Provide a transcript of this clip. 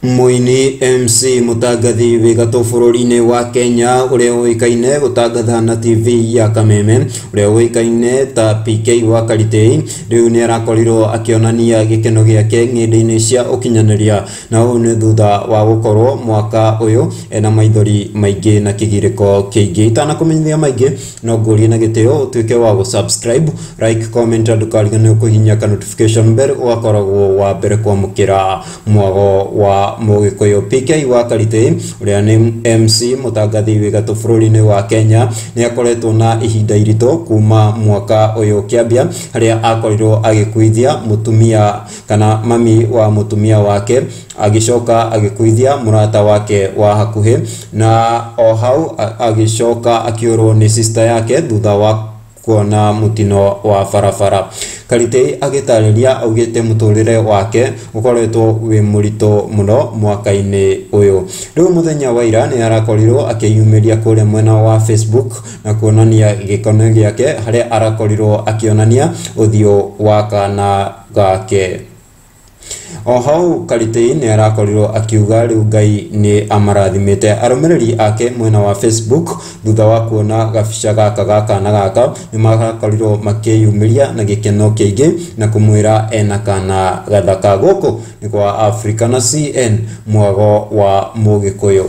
Muini MC mutangathi wigatũ bũrũri-inĩ wa Kenya ũrĩa ũĩkaine gũtangatha na TV ya Kameme ũrĩa ũĩkaine ta PK wa Karitĩ rĩu nĩ arakorirwo akĩonania gĩkeno gĩake ng'enda-inĩ cia ũkinyanĩria, na ũũ nĩ thutha wa gũkorwo mwaka ũyũ ena maithori maingĩ na kĩgirĩko kĩingĩ. Itanakũmenyithia maingĩ no ngũrie na gĩtĩo ũtuĩke wa gũ-subscribe, like, comment, ndũkariganĩrwo kũhihinya ka notification bell ũgakoragwo wa mbere kwamũkĩra mwago wa Mũgĩkũyũ. PK wa Karitĩ ũrĩa nĩ MC mutangathi wigatũ bũrũri-inĩ wa Kenya nĩ akoretwo na ihinda iritũ kuma mwaka ũyũ kĩambia, harĩa akorirwo agĩkuithia mũtumia kana mami wa mũtumia wake, agĩcoka agĩkuithia mũrata wake wa hakuhĩ, na o hau agĩcoka akĩũrwo nĩ sister yake thutha wa kuona mutino wa barabara. Karitĩ agĩtarĩria augĩte mũtũrĩre wake ũkoretwo wĩ mũritũ mũno mwaka-inĩ ũyũ. Rĩu mũthenya wa ira nĩ arakorirwo akĩyumĩria kũrĩa mwena wa Facebook na kuonania gĩkeno gĩake, harĩa arakorirwo akĩonania ũthiũ wa kana gake. O hau Karitĩ nĩ arakorirwo akiuga rĩu Ngai nĩ amarathimĩte arũmĩrĩri ake mwena wa Facebook thutha wa kuona gabica gaka ga kana gaka, nĩ marakorirwo makĩyumĩria na gĩkeno kĩingĩ na kũmwĩra ena kana gathaka. Gũkũ nĩ kwa Africa na CN, mwago wa Mũgĩkũyũ.